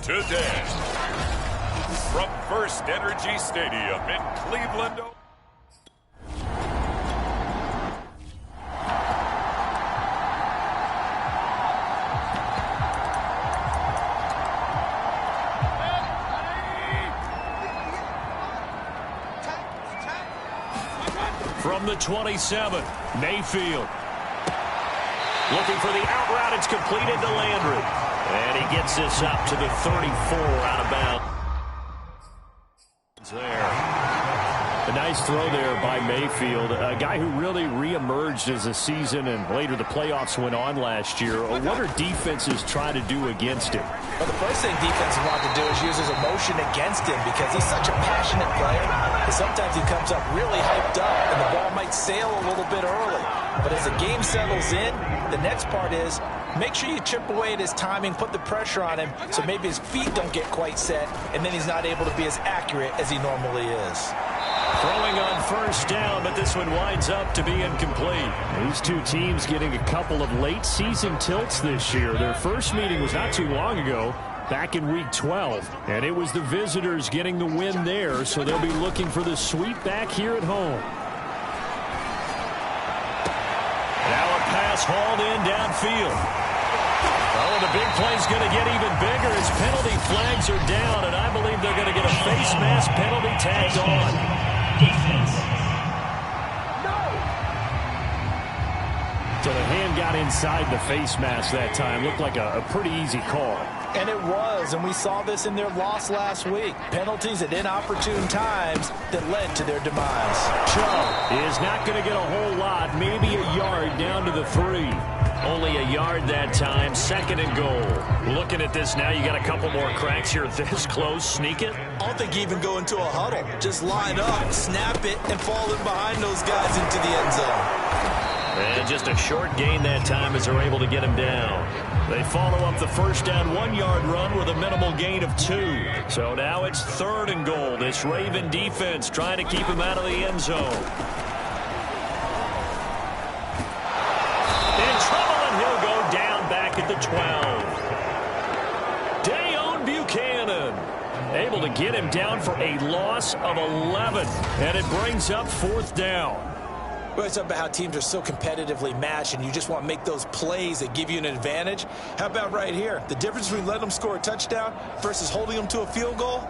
today. From First Energy Stadium in Cleveland. From the 27, Mayfield. Looking for the out route. It's completed to Landry. And he gets this up to the 34 out of bounds. There. A nice throw there by Mayfield, a guy who really reemerged as the season and later the playoffs went on last year. What are defenses trying to do against him? Well, the first thing defenses want to do is use his emotion against him because he's such a passionate player that sometimes he comes up really hyped up and the ball might sail a little bit early. But as the game settles in, the next part is make sure you chip away at his timing, put the pressure on him so maybe his feet don't get quite set and then he's not able to be as accurate as he normally is. Throwing on first down, but this one winds up to be incomplete. These two teams getting a couple of late season tilts this year. Their first meeting was not too long ago, back in week 12, and it was the visitors getting the win there, so they'll be looking for the sweep back here at home. Now a pass hauled in downfield. Oh, the big play's going to get even bigger as penalty flags are down, and I believe they're going to get a face mask penalty tagged on. So the hand got inside the face mask that time. Looked like a pretty easy call. And it was, and we saw this in their loss last week. Penalties at inopportune times that led to their demise. Chubb is not going to get a whole lot, maybe a yard down to the 3. Only a yard that time, 2nd and goal. Looking at this now, you got a couple more cracks here this close. Sneak it. I don't think you even go into a huddle. Just line up, snap it, and fall in behind those guys into the end zone. And just a short gain that time as they're able to get him down. They follow up the first down 1-yard run with a minimal gain of 2. So now it's 3rd and goal. This Raven defense trying to keep him out of the end zone. In trouble, and he'll go down back at the 12. Dayon Buchanan able to get him down for a loss of 11. And it brings up 4th down. Well, it's about how teams are so competitively matched and you just want to make those plays that give you an advantage. How about right here? The difference between letting them score a touchdown versus holding them to a field goal?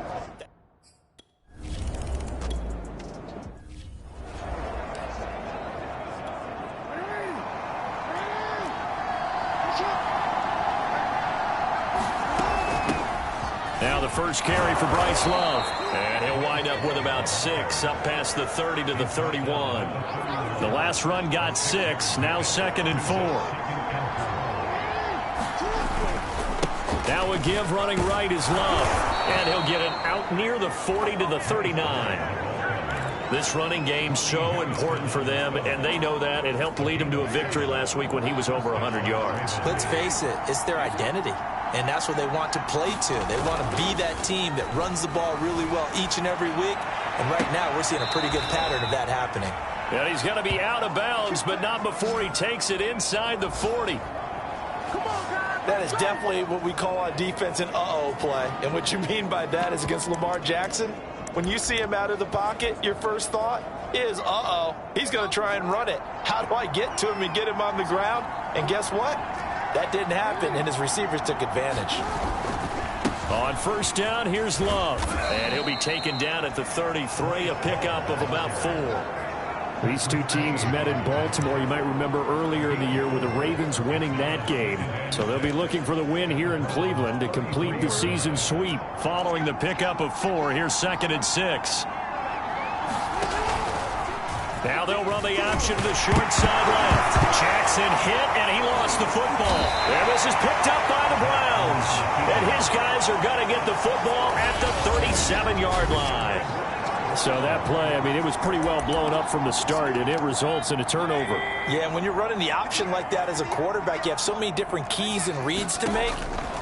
Now the first carry for Bryce Love. And he'll wind up with about 6, up past the 30 to the 31. The last run got 6, now 2nd and 4. Now a give running right is Love. And he'll get it out near the 40 to the 39. This running game so important for them, and they know that. It helped lead them to a victory last week when he was over 100 yards. Let's face it, it's their identity. And that's what they want to play to. They want to be that team that runs the ball really well each and every week. And right now, we're seeing a pretty good pattern of that happening. And he's going to be out of bounds, but not before he takes it inside the 40. That is definitely what we call on defense an uh-oh play. And what you mean by that is against Lamar Jackson, when you see him out of the pocket, your first thought is, uh-oh, he's going to try and run it. How do I get to him and get him on the ground? And guess what? That didn't happen, and his receivers took advantage. On first down, here's Love. And he'll be taken down at the 33, a pickup of about 4. These two teams met in Baltimore, you might remember earlier in the year, with the Ravens winning that game. So they'll be looking for the win here in Cleveland to complete the season sweep. Following the pickup of 4, here's 2nd and 6. Now they'll run the option to the short side left. Jackson hit, and he lost the football. And this is picked up by the Browns. And his guys are going to get the football at the 37-yard line. So that play, I mean, it was pretty well blown up from the start, and it results in a turnover. Yeah, and when you're running the option like that as a quarterback, you have so many different keys and reads to make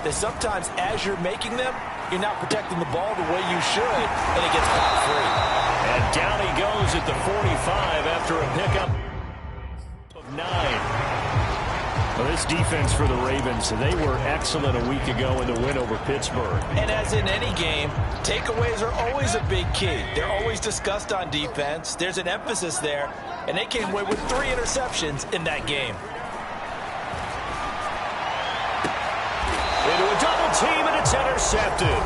that sometimes as you're making them, you're not protecting the ball the way you should, and it gets caught free. And down he goes at the 45 after a pickup of 9. Well, This defense for the Ravens, they were excellent a week ago in the win over Pittsburgh. And as in any game, takeaways are always a big key. They're always discussed on defense. There's an emphasis there, and they came away with 3 interceptions in that game. Into a double team, and it's intercepted.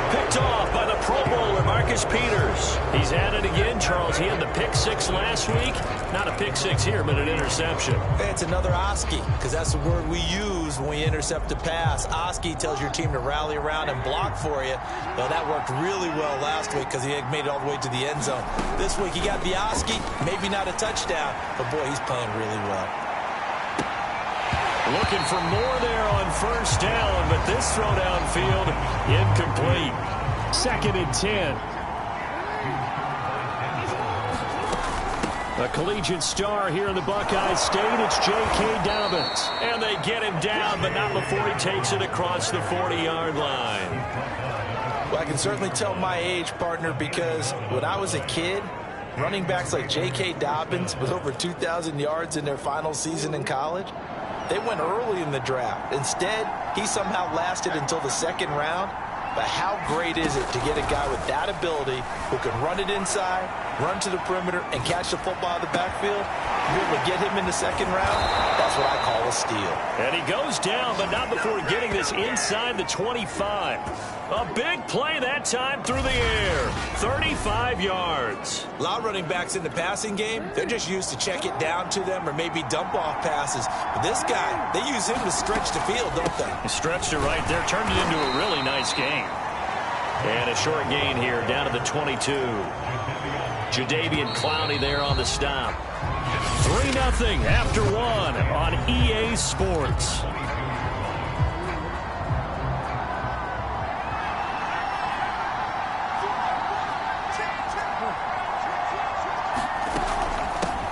Picked off by the Pro Bowler, Marcus Peters. He's at it again, Charles. He had the pick 6 last week. Not a pick 6 here, but an interception. It's another Oski, because that's the word we use when we intercept a pass. Oski tells your team to rally around and block for you. Well, that worked really well last week because he made it all the way to the end zone. This week he got the Oski, maybe not a touchdown, but boy, he's playing really well. Looking for more there on first down, but this throw downfield incomplete. 2nd and 10. A collegiate star here in the Buckeye State, it's J.K. Dobbins. And they get him down, but not before he takes it across the 40-yard line. Well, I can certainly tell my age, partner, because when I was a kid, running backs like J.K. Dobbins with over 2,000 yards in their final season in college, they went early in the draft. Instead, he somehow lasted until the 2nd round. But how great is it to get a guy with that ability who can run it inside, run to the perimeter, and catch the football out of the backfield? You're able to get him in the 2nd round? That's what I call a steal. And he goes down, but not before getting this inside the 25. A big play that time through the air. 35 yards. A lot of running backs in the passing game, they're just used to check it down to them or maybe dump off passes. But this guy, they use him to stretch the field, don't they? He stretched it right there, turned it into a really nice game. And a short gain here down to the 22. Jadeveon Clowney there on the stop. 3-0 after 1 on EA Sports.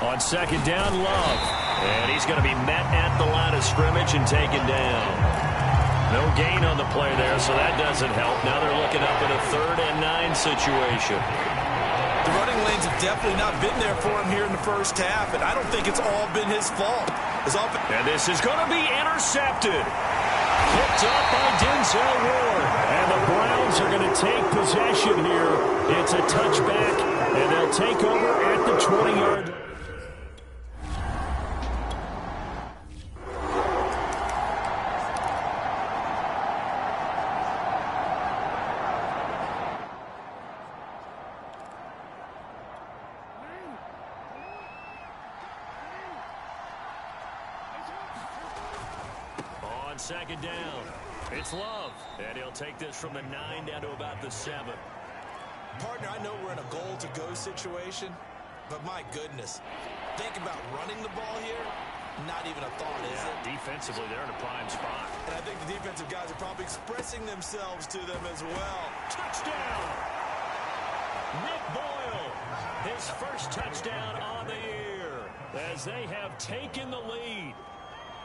On 2nd down, Love. And he's going to be met at the line of scrimmage and taken down. No gain on the play there, so that doesn't help. Now they're looking up at a 3rd and 9 situation. The running lanes have definitely not been there for him here in the first half, and I don't think it's all been his fault. And this is going to be intercepted. Picked up by Denzel Ward. And the Browns are going to take possession here. It's a touchback, and they'll take over at the 20-yard line. On 2nd down, it's Love. And he'll take this from the 9 down to about the 7. Partner, I know we're in a goal-to-go situation, but my goodness, think about running the ball here. Not even a thought, is it? Defensively, they're in a prime spot. And I think the defensive guys are probably expressing themselves to them as well. Touchdown! Nick Boyle, his first touchdown on the year as they have taken the lead.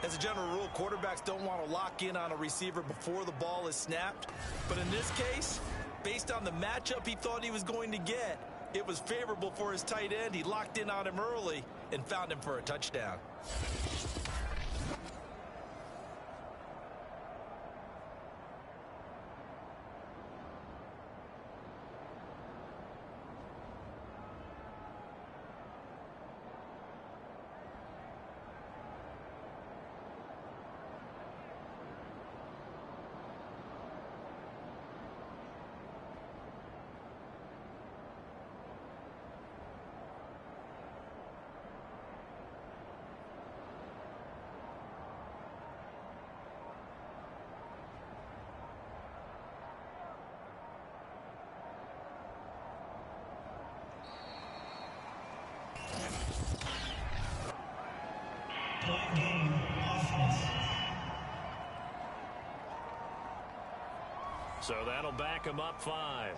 As a general rule, quarterbacks don't want to lock in on a receiver before the ball is snapped. But in this case, based on the matchup he thought he was going to get, it was favorable for his tight end. He locked in on him early and found him for a touchdown. So that'll back him up 5.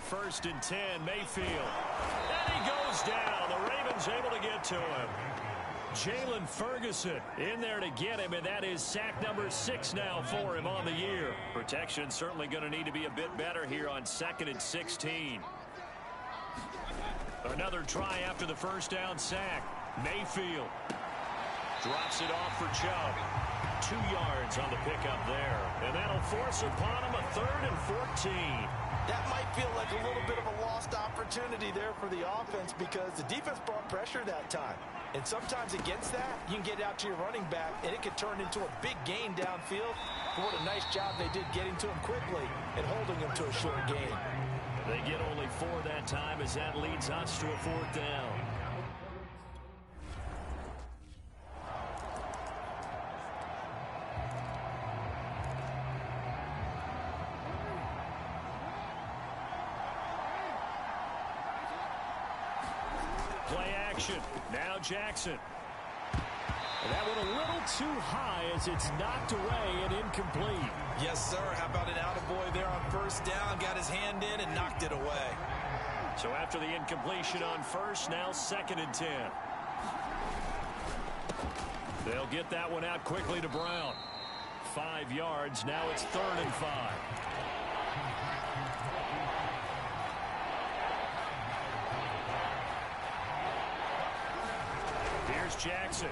1st and 10. Mayfield. And he goes down. The Ravens able to get to him. Jalen Ferguson in there to get him, and that is sack number 6 now for him on the year. Protection certainly going to need to be a bit better here on 2nd and 16. Another try after the first down sack. Mayfield drops it off for Chubb. 2 yards on the pickup there. And that'll force upon him a 3rd and 14. That might feel like a little bit of a lost opportunity there for the offense because the defense brought pressure that time. And sometimes against that, you can get out to your running back, and it could turn into a big gain downfield. But what a nice job they did getting to him quickly and holding him to a short gain. They get only 4 that time as that leads us to a 4th down. Play action. Now Jackson. And that one a little too high as it's knocked away and incomplete. Yes, sir. How about an attaboy there on 1st down? Got his hand in and knocked it away. So after the incompletion on 1st, now 2nd and 10. They'll get that one out quickly to Brown. 5 yards. Now it's 3rd and 5. Here's Jackson.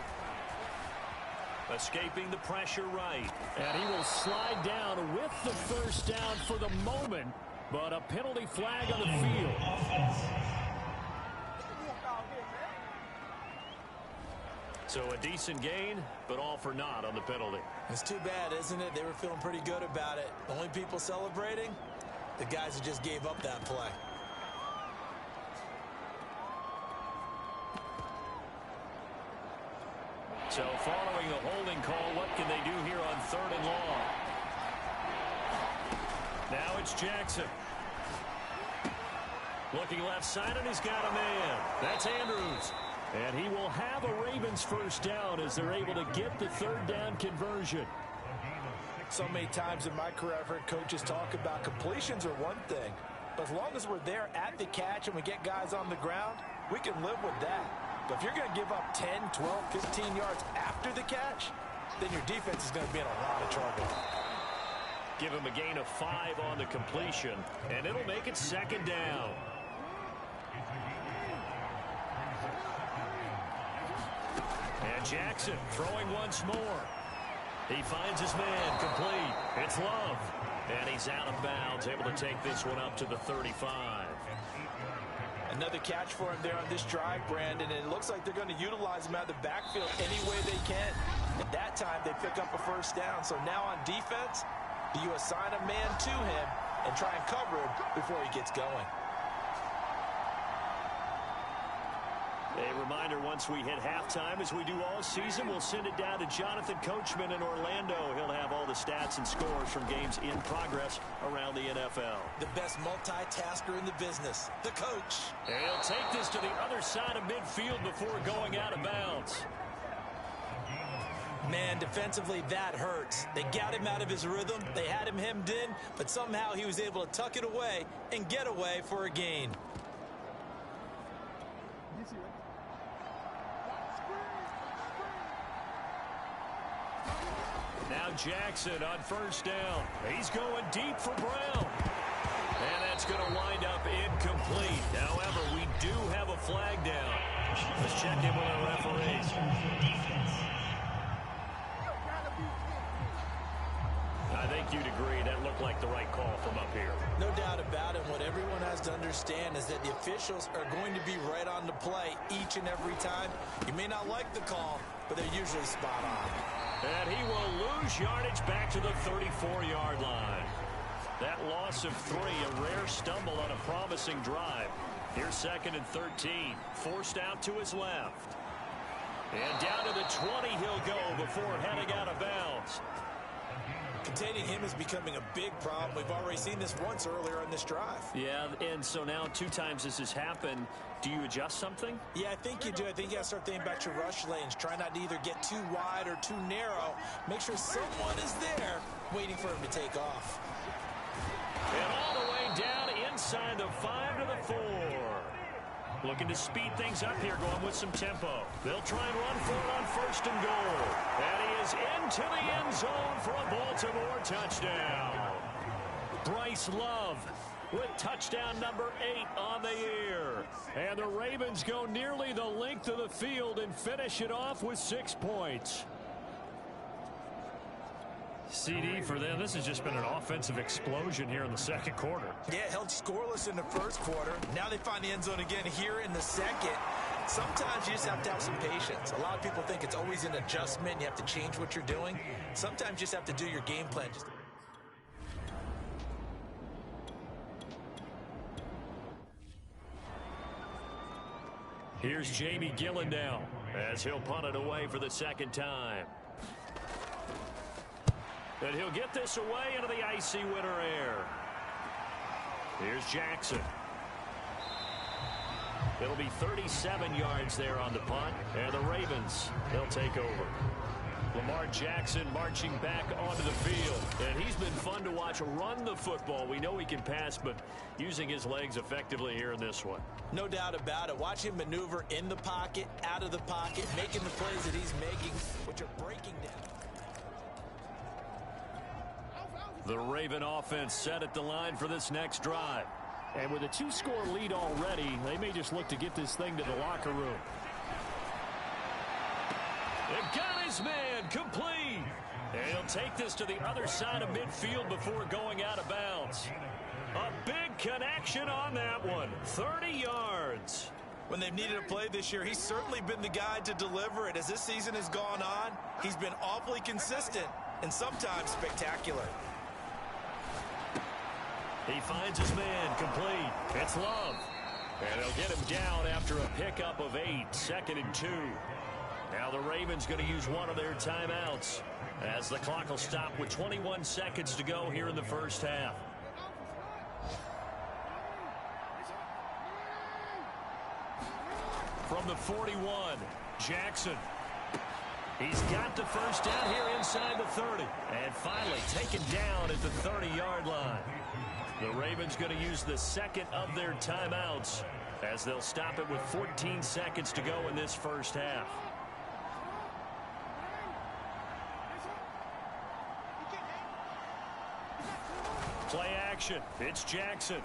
Escaping the pressure right. And he will slide down with the 1st down for the moment, but a penalty flag on the field. So a decent gain, but all for naught on the penalty. It's too bad, isn't it? They were feeling pretty good about it. The only people celebrating, the guys who just gave up that play. So following the holding call, what can they do here on 3rd and long? Now it's Jackson. Looking left side, and he's got a man. That's Andrews. And he will have a Ravens 1st down as they're able to get the 3rd down conversion. So many times in my career, I've heard coaches talk about completions are one thing. But as long as we're there at the catch and we get guys on the ground, we can live with that. But if you're going to give up 10, 12, 15 yards after the catch, then your defense is going to be in a lot of trouble. Give him a gain of 5 on the completion, and it'll make it 2nd down. And Jackson throwing once more. He finds his man complete. It's Love. And he's out of bounds, able to take this one up to the 35. Another catch for him there on this drive, Brandon, and it looks like they're going to utilize him out of the backfield any way they can. At that time, they pick up a 1st down. So now on defense, do you assign a man to him and try and cover him before he gets going? A reminder, once we hit halftime, as we do all season, we'll send it down to Jonathan Coachman in Orlando. He'll have all the stats and scores from games in progress around the NFL. The best multitasker in the business, the coach. And he'll take this to the other side of midfield before going out of bounds. Man, defensively, that hurts. They got him out of his rhythm. They had him hemmed in, but somehow he was able to tuck it away and get away for a gain. Now Jackson on 1st down. He's going deep for Brown. And that's going to wind up incomplete. However, we do have a flag down. Let's check in with our referees. I think you'd agree that looked like the right call from up here. No doubt about it. What everyone has to understand is that the officials are going to be right on the play each and every time. You may not like the call, but they're usually spot on. And he will lose yardage back to the 34-yard line. That loss of 3, a rare stumble on a promising drive. Here's 2nd and 13, forced out to his left. And down to the 20 he'll go before heading out of bounds. Containing him is becoming a big problem. We've already seen this once earlier in this drive. Yeah, and so now 2 times this has happened. Do you adjust something? Yeah, I think you do. I think you got to start thinking about your rush lanes. Try not to either get too wide or too narrow. Make sure someone is there waiting for him to take off. And all the way down inside inside the 5 to the 4. Looking to speed things up here, going with some tempo. They'll try and run for it on 1st and goal. And he is into the end zone for a Baltimore touchdown. Bryce Love with touchdown number 8 on the year. And the Ravens go nearly the length of the field and finish it off with 6 points. CD for them, this has just been an offensive explosion here in the second quarter. Yeah, held scoreless in the first quarter. Now they find the end zone again here in the second. Sometimes you just have to have some patience. A lot of people think it's always an adjustment. You have to change what you're doing. Sometimes you just have to do your game plan. Here's Jamie Gillen now as he'll punt it away for the second time. And he'll get this away into the icy winter air. Here's Jackson. It'll be 37 yards there on the punt. And the Ravens, they'll take over. Lamar Jackson marching back onto the field. And he's been fun to watch run the football. We know he can pass, but using his legs effectively here in this one. No doubt about it. Watch him maneuver in the pocket, out of the pocket, making the plays that he's making, which are breaking down. The Raven offense set at the line for this next drive. And with a 2-score lead already, they may just look to get this thing to the locker room. They've got his man complete. And he'll take this to the other side of midfield before going out of bounds. A big connection on that one. 30 yards. When they've needed a play this year, he's certainly been the guy to deliver it. As this season has gone on, he's been awfully consistent and sometimes spectacular. He finds his man complete. It's Love. And they'll get him down after a pickup of 8, 2nd and 2. Now the Ravens going to use one of their timeouts as the clock will stop with 21 seconds to go here in the first half. From the 41, Jackson. He's got the first down here inside the 30. And finally taken down at the 30-yard line. The Ravens going to use the second of their timeouts as they'll stop it with 14 seconds to go in this first half. Play action. It's Jackson.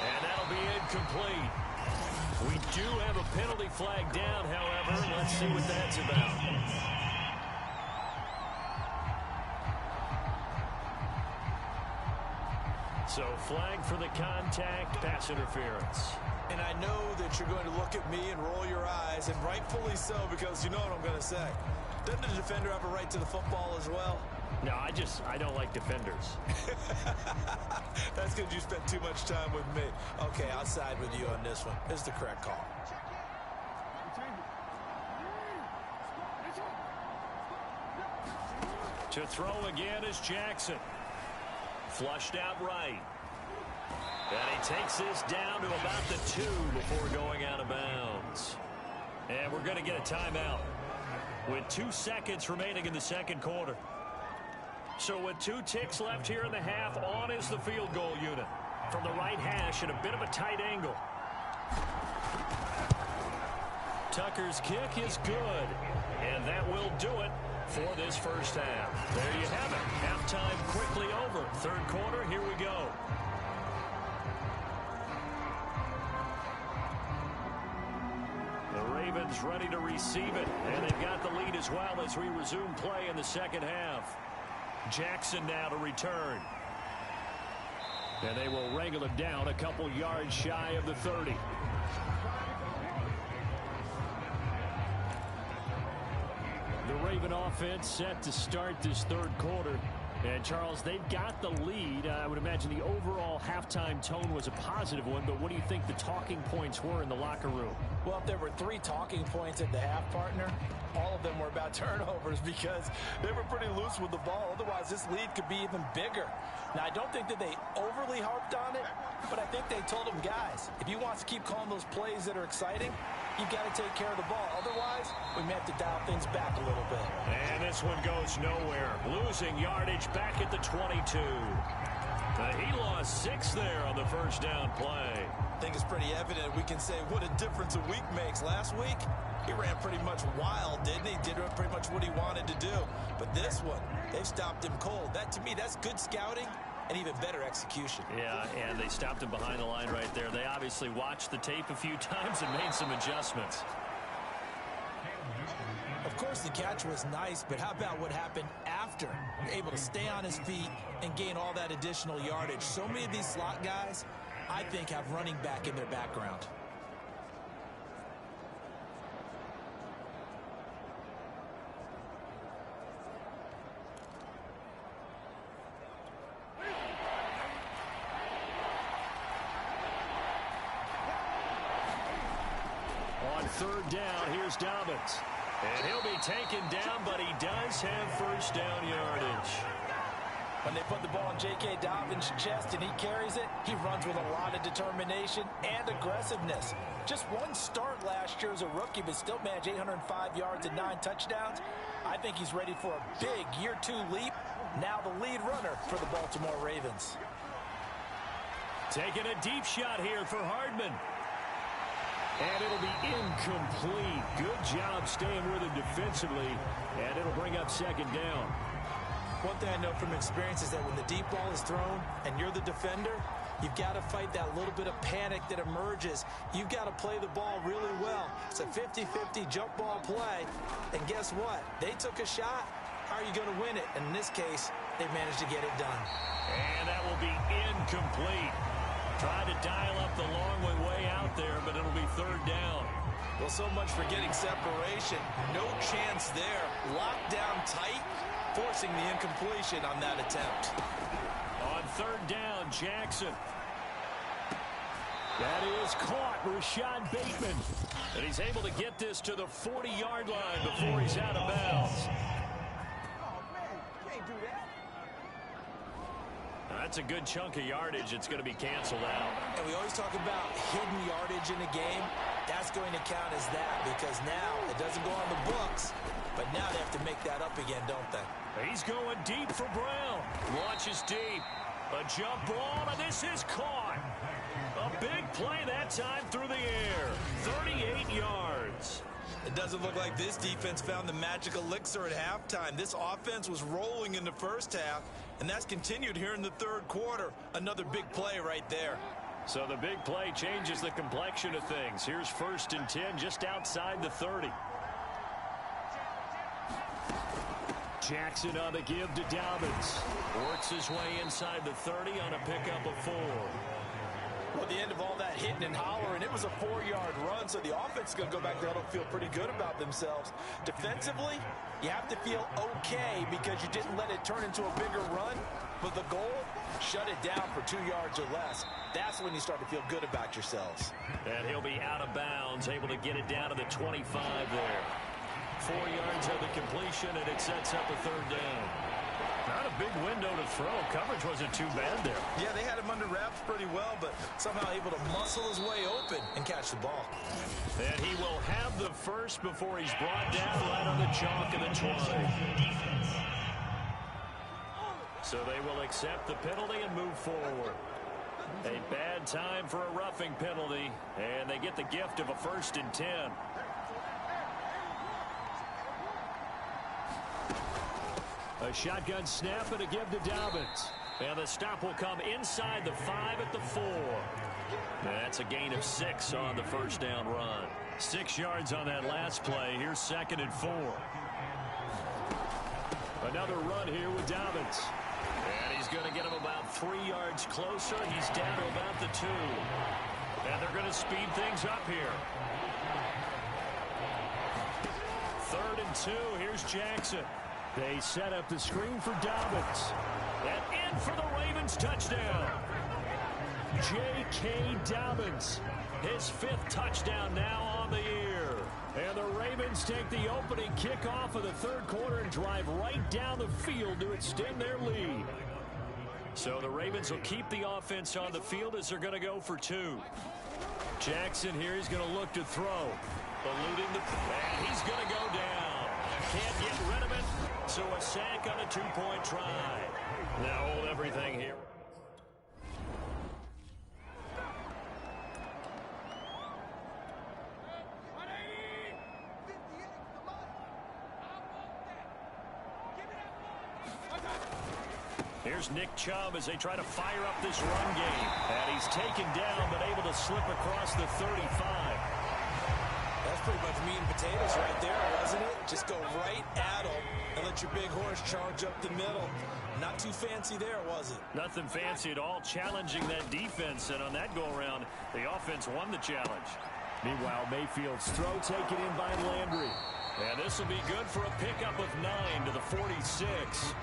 And that'll be incomplete. We do have a penalty flag down, however. Let's see what that's about. So flag for the contact, pass interference. And I know that you're going to look at me and roll your eyes, and rightfully so, because you know what I'm going to say. Doesn't the defender have a right to the football as well? No, I don't like defenders. That's because you spent too much time with me. Okay, I'll side with you on this one. This is the correct call. To throw again is Jackson. Flushed out right. And he takes this down to about the 2 before going out of bounds. And we're going to get a timeout with 2 seconds remaining in the second quarter. So with 2 ticks left here in the half, on is the field goal unit. From the right hash at a bit of a tight angle. Tucker's kick is good. And that will do it for this first half. There you have it. Halftime quickly over. Third quarter, here we go. The Ravens ready to receive it. And they've got the lead as well as we resume play in the second half. Jackson now to return. And they will wrangle him down a couple yards shy of the 30. The Raven offense set to start this third quarter. And, Charles, they've got the lead. I would imagine the overall halftime tone was a positive one, but what do you think the talking points were in the locker room? Well, if there were 3 talking points at the half, partner, all of them were about turnovers because they were pretty loose with the ball. Otherwise, this lead could be even bigger. Now, I don't think that they overly harped on it, but I think they told them, guys, if you want to keep calling those plays that are exciting, you've got to take care of the ball. Otherwise, we may have to dial things back a little bit. And this one goes nowhere. Losing yardage back at the 22. He lost 6 there on the first down play. I think it's pretty evident. We can say what a difference a week makes. Last week, he ran pretty much wild, didn't he? Did pretty much what he wanted to do. But this one, they've stopped him cold. That, to me, that's good scouting and even better execution. Yeah, and they stopped him behind the line right there. They obviously watched the tape a few times and made some adjustments. Of course, the catch was nice, but how about what happened after? You're able to stay on his feet and gain all that additional yardage. So many of these slot guys, I think, have running back in their background. On third down, here's Dobbins. And he'll be taken down, but he does have first down yardage. When they put the ball in J.K. Dobbins' chest and he carries it, he runs with a lot of determination and aggressiveness. Just one start last year as a rookie, but still managed 805 yards and 9 touchdowns. I think he's ready for a big year 2 leap. Now the lead runner for the Baltimore Ravens. Taking a deep shot here for Hardman. And it'll be incomplete. Good job staying with it defensively. And it'll bring up second down. One thing I know from experience is that when the deep ball is thrown and you're the defender, you've got to fight that little bit of panic that emerges. You've got to play the ball really well. It's a 50-50 jump ball play. And guess what? They took a shot. How are you going to win it? And in this case, they managed to get it done. And that will be incomplete. Tried to dial up the long way out there, but it'll be third down. Well, so much for getting separation. No chance there. Locked down tight, forcing the incompletion on that attempt. On third down, Jackson. That is caught, Rashad Bateman. And he's able to get this to the 40-yard line before he's out of bounds. That's a good chunk of yardage. It's going to be canceled out. And we always talk about hidden yardage in a game. That's going to count as that because now it doesn't go on the books, but now they have to make that up again, don't they? He's going deep for Brown. Launches deep. A jump ball, and this is caught. A big play that time through the air. 38 yards. It doesn't look like this defense found the magic elixir at halftime. This offense was rolling in the first half, and that's continued here in the third quarter. Another big play right there. So the big play changes the complexion of things. Here's 1st and 10 just outside the 30. Jackson on the give to Dobbins. Works his way inside the 30 on a pickup of 4. Well, at the end of all that hitting and hollering, it was a 4-yard run, so the offense is going to go back there and feel pretty good about themselves. Defensively, you have to feel okay because you didn't let it turn into a bigger run. But the goal, shut it down for 2 yards or less. That's when you start to feel good about yourselves. And he'll be out of bounds, able to get it down to the 25 there. 4 yards of the completion, and it sets up a third down. Not a big window to throw. Coverage wasn't too bad there. Yeah, they had him under wraps pretty well, but somehow able to muscle his way open and catch the ball. And he will have the first before he's brought down right on the chalk of the 20. So they will accept the penalty and move forward. A bad time for a roughing penalty, and they get the gift of a 1st and 10. A shotgun snap and a give to Dobbins. And the stop will come inside the 5 at the 4. That's a gain of 6 on the first down run. 6 yards on that last play. Here's 2nd and 4. Another run here with Dobbins. And he's going to get him about 3 yards closer. He's down to about the 2. And they're going to speed things up here. 3rd and 2. Here's Jackson. They set up the screen for Dobbins. And in for the Ravens touchdown. J.K. Dobbins. His 5th touchdown now on the year. And the Ravens take the opening kickoff of the third quarter and drive right down the field to extend their lead. So the Ravens will keep the offense on the field as they're going to go for 2. Jackson here, he's going to look to throw. Eluding the... And he's going to go down. Can't get rid of it. So a sack on a 2-point try. Now hold everything here. Here's Nick Chubb as they try to fire up this run game. And he's taken down, but able to slip across the 35. That's pretty much meat and potatoes right there, wasn't it? Just go right at them and let your big horse charge up the middle. Not too fancy there, was it? Nothing fancy at all, challenging that defense. And on that go-around, the offense won the challenge. Meanwhile, Mayfield's throw taken in by Landry. And this will be good for a pickup of 9 to the 46.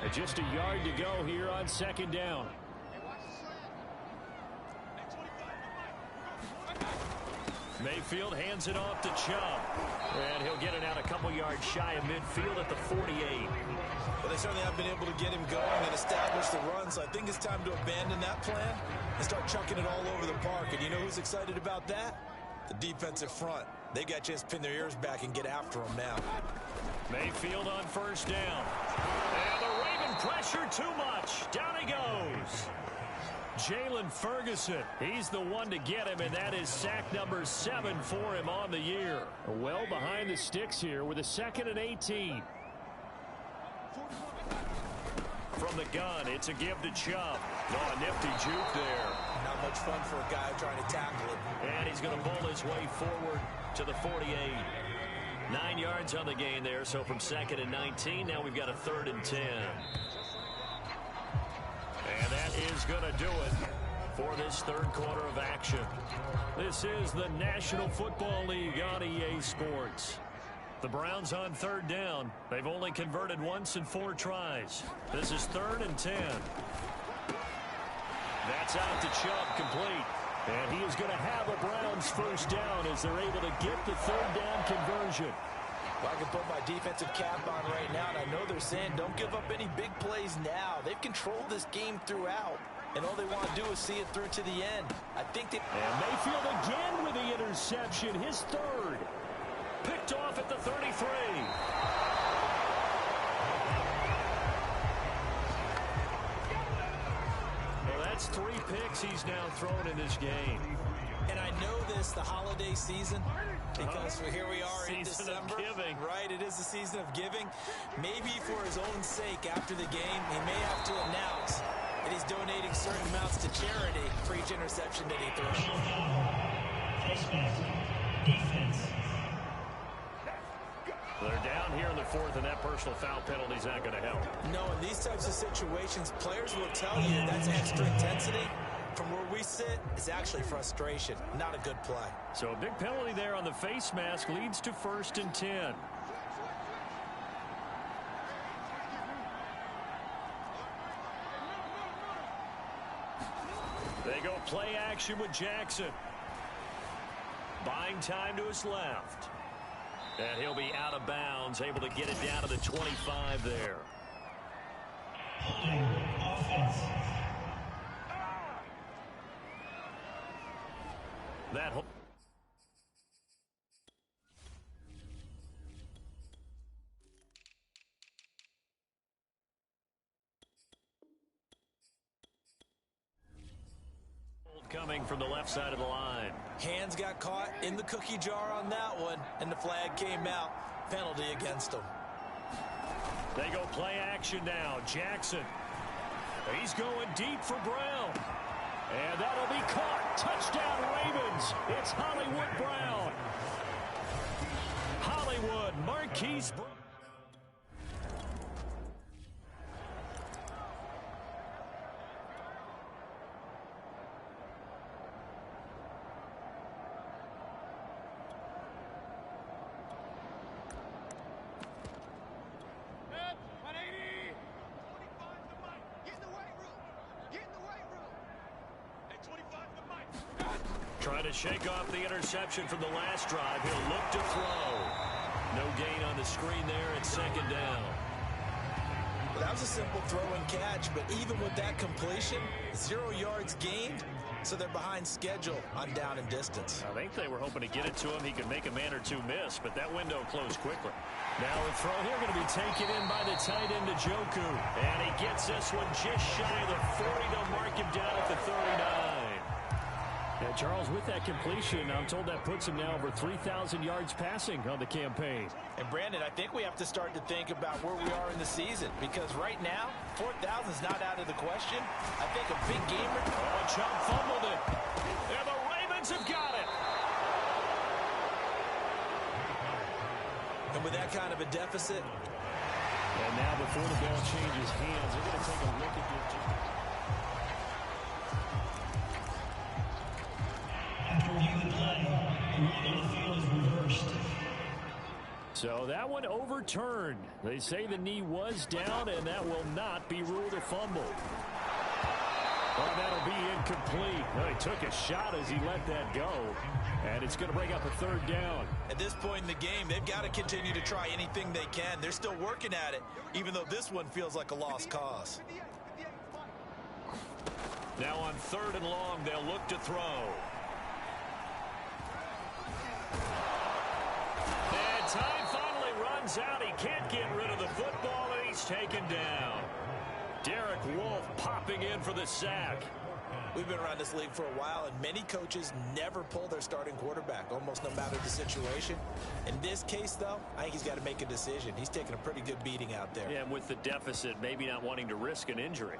And just a yard to go here on second down. Mayfield hands it off to Chubb. And he'll get it out a couple yards shy of midfield at the 48. Well, they certainly have been able to get him going and establish the run, so I think it's time to abandon that plan and start chucking it all over the park. And you know who's excited about that? The defensive front. They got a chance to pin their ears back and get after him now. Mayfield on first down. And the Raven pressure too much. Down he goes. Jalen Ferguson, he's the one to get him, and that is sack number 7 for him on the year. Well behind the sticks here with a 2nd and 18. From the gun, it's a give to Chubb. Oh, a nifty juke there. Not much fun for a guy trying to tackle it. And he's going to bowl his way forward to the 48. 9 yards on the gain there, so from 2nd and 19, now we've got a 3rd and 10. And that is going to do it for this third quarter of action. This is the National Football League on EA Sports. The Browns on third down. They've only converted once in 4 tries. This is 3rd and 10. That's out to Chubb, complete. And he is going to have a Browns first down as they're able to get the 3rd down conversion. Well, I can put my defensive cap on right now, and I know they're saying don't give up any big plays now. They've controlled this game throughout, and all they want to do is see it through to the end. I think they... And Mayfield again with the interception, his 3rd. Picked off at the 33. Well, that's 3 picks he's now thrown in this game. And I know this, the holiday season, because here we are in December. Giving. Right, it is the season of giving. Maybe for his own sake after the game, he may have to announce that he's donating certain amounts to charity for each interception that he throws. They're down here in the 4th, and that personal foul penalty is not going to help. No, in these types of situations, players will tell you that's extra intensity. From where we sit, it's actually frustration, not a good play. So a big penalty there on the face mask leads to 1st and 10. They go play action with Jackson. Buying time to his left. And he'll be out of bounds, able to get it down to the 25 there. Holding offense. That coming from the left side of the line. Hands got caught in the cookie jar on that one, and the flag came out. Penalty against him. They go play action now. Jackson. He's going deep for Brown. And that'll be caught. Touchdown, Ravens. It's Hollywood Brown. Hollywood, Marquise Brown. Trying to shake off the interception from the last drive. He'll look to throw. No gain on the screen there at 2nd down. Well, that was a simple throw and catch, but even with that completion, 0 yards gained, so they're behind schedule on down and distance. I think they were hoping to get it to him. He could make a man or 2 miss, but that window closed quickly. Now a throw here going to be taken in by the tight end Njoku. And he gets this one just shy of the 40 to mark him down at the 39. And Charles, with that completion, I'm told that puts him now over 3,000 yards passing on the campaign. And Brandon, I think we have to start to think about where we are in the season, because right now, 4,000 is not out of the question. I think a big game. Oh, Chubb fumbled it. And the Ravens have got it. And with that kind of a deficit. And now before the ball changes hands, they're going to take a look at this. After review the play, the rule on the field is reversed. So that one overturned. They say the knee was down, and that will not be ruled a fumble. Well, that'll be incomplete. Well, he took a shot as he let that go, and it's going to bring up a third down. At this point in the game, they've got to continue to try anything they can. They're still working at it, even though this one feels like a lost cause. Now on 3rd and long, they'll look to throw. And time finally runs out. He can't get rid of the football, and he's taken down. Derek Wolfe popping in for the sack. We've been around this league for a while, and many coaches never pull their starting quarterback, almost no matter the situation. In this case, though, I think he's got to make a decision. He's taking a pretty good beating out there. Yeah, with the deficit, maybe not wanting to risk an injury.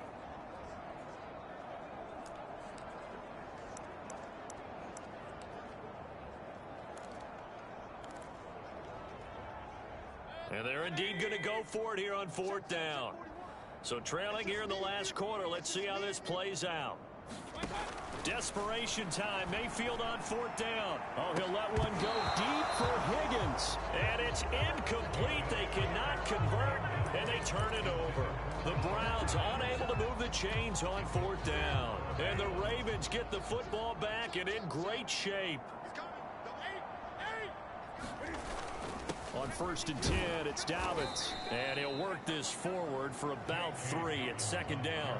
And they're indeed going to go for it here on 4th down. So trailing here in the last quarter, let's see how this plays out. Desperation time. Mayfield on 4th down. Oh, he'll let one go deep for Higgins. And it's incomplete. They cannot convert, and they turn it over. The Browns unable to move the chains on 4th down. And the Ravens get the football back and in great shape. On 1st and 10, it's Dobbins. And he'll work this forward for about 3. It's 2nd down.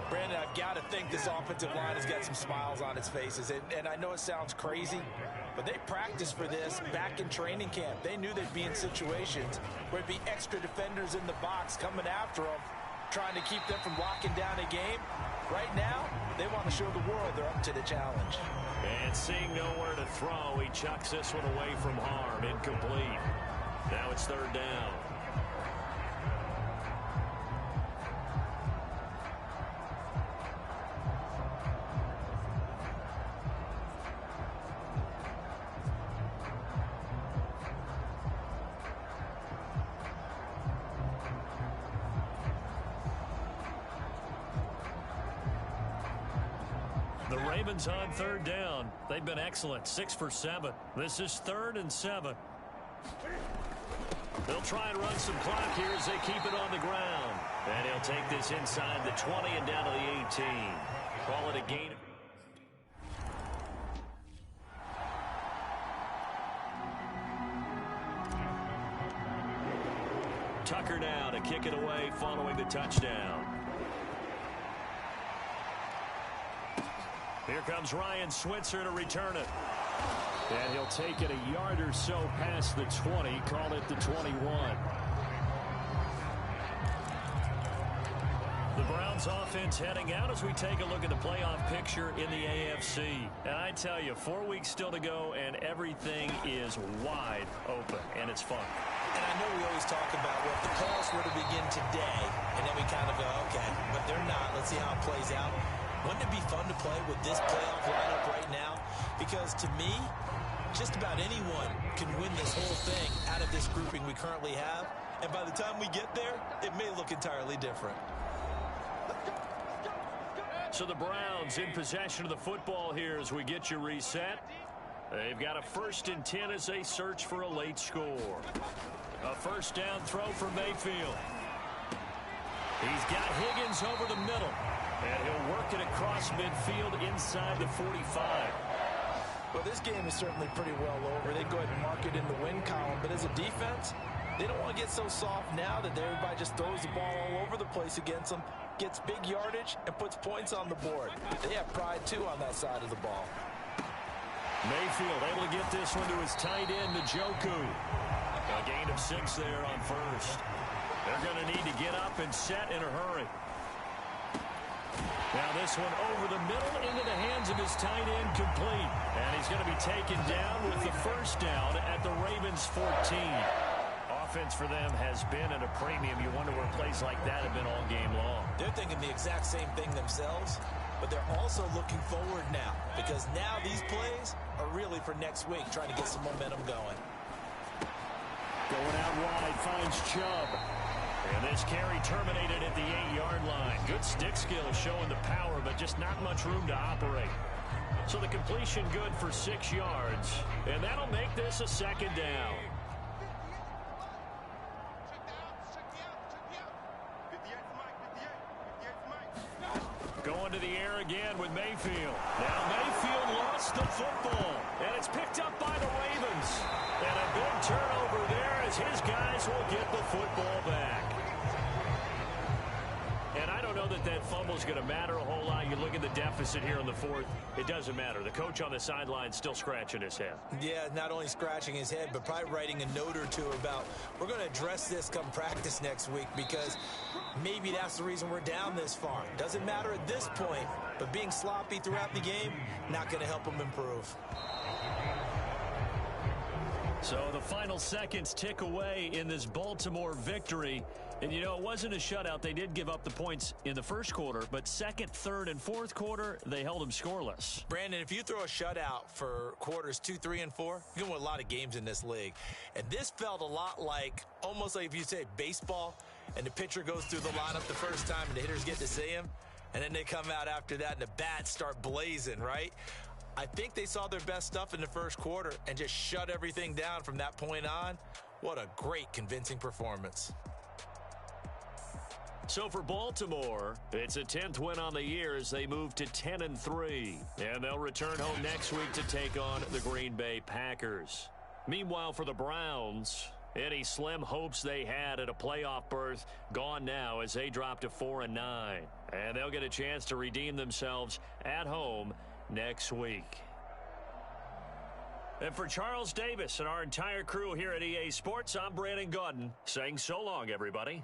Brandon, I've got to think this offensive line has got some smiles on its faces. And I know it sounds crazy, but they practiced for this back in training camp. They knew they'd be in situations where it'd be extra defenders in the box coming after them, trying to keep them from locking down a game. Right now, they want to show the world they're up to the challenge. And seeing nowhere to throw, he chucks this one away from harm. Incomplete. Now it's 3rd down. The Ravens on 3rd down. They've been excellent. 6 for 7. This is 3rd and 7. They'll try and run some clock here as they keep it on the ground. And he'll take this inside the 20 and down to the 18. Call it a gain. Tucker now to kick it away following the touchdown. Here comes Ryan Switzer to return it. And he'll take it a yard or so past the 20, call it the 21. The Browns offense heading out as we take a look at the playoff picture in the AFC. And I tell you, 4 weeks still to go, and everything is wide open, and it's fun. And I know we always talk about, well, if the playoffs were to begin today, and then we kind of go, okay, but they're not. Let's see how it plays out. Wouldn't it be fun to play with this playoff lineup right now? Because to me, just about anyone can win this whole thing out of this grouping we currently have. And by the time we get there, it may look entirely different. So the Browns in possession of the football here as we get you reset. They've got a 1st and 10 as they search for a late score. A 1st down throw from Mayfield. He's got Higgins over the middle. And he'll work it across midfield inside the 45. Well, this game is certainly pretty well over. They go ahead and mark it in the win column. But as a defense, they don't want to get so soft now that everybody just throws the ball all over the place against them, gets big yardage, and puts points on the board. They have pride, too, on that side of the ball. Mayfield able to get this one to his tight end, Njoku. A gain of 6 there on 1st. They're going to need to get up and set in a hurry. Now this one over the middle into the hands of his tight end, complete. And he's going to be taken down with the first down at the Ravens' 14. Offense for them has been at a premium. You wonder where plays like that have been all game long. They're thinking the exact same thing themselves, but they're also looking forward now because now these plays are really for next week, trying to get some momentum going. Going out wide, finds Chubb. And this carry terminated at the 8-yard line. Good stick skill showing the power, but just not much room to operate. So the completion good for 6 yards, and that'll make this a second down. Going to the air again with Mayfield. Now Mayfield lost the football, and it's picked up by the Ravens. And a big turnover there as his guys will get the football back. And I don't know that that fumble is going to matter a whole lot. You look at the deficit here in the fourth, it doesn't matter. The coach on the sideline still scratching his head. Yeah, not only scratching his head, but probably writing a note or two about, we're going to address this come practice next week because maybe that's the reason we're down this far. Doesn't matter at this point, but being sloppy throughout the game, not going to help him improve. So the final seconds tick away in this Baltimore victory. And, you know, it wasn't a shutout. They did give up the points in the first quarter, but second, third, and fourth quarter, they held them scoreless. Brandon, if you throw a shutout for quarters 2, 3, and 4, you're going to win a lot of games in this league. And this felt a lot like, almost like if you say baseball, and the pitcher goes through the lineup the first time and the hitters get to see him, and then they come out after that and the bats start blazing, right? I think they saw their best stuff in the first quarter and just shut everything down from that point on. What a great, convincing performance. So for Baltimore, it's a 10th win on the year as they move to 10-3. And they'll return home next week to take on the Green Bay Packers. Meanwhile, for the Browns, any slim hopes they had at a playoff berth gone now as they drop to 4-9. And they'll get a chance to redeem themselves at home next week. And for Charles Davis and our entire crew here at EA Sports, I'm Brandon Gaudin saying so long, everybody.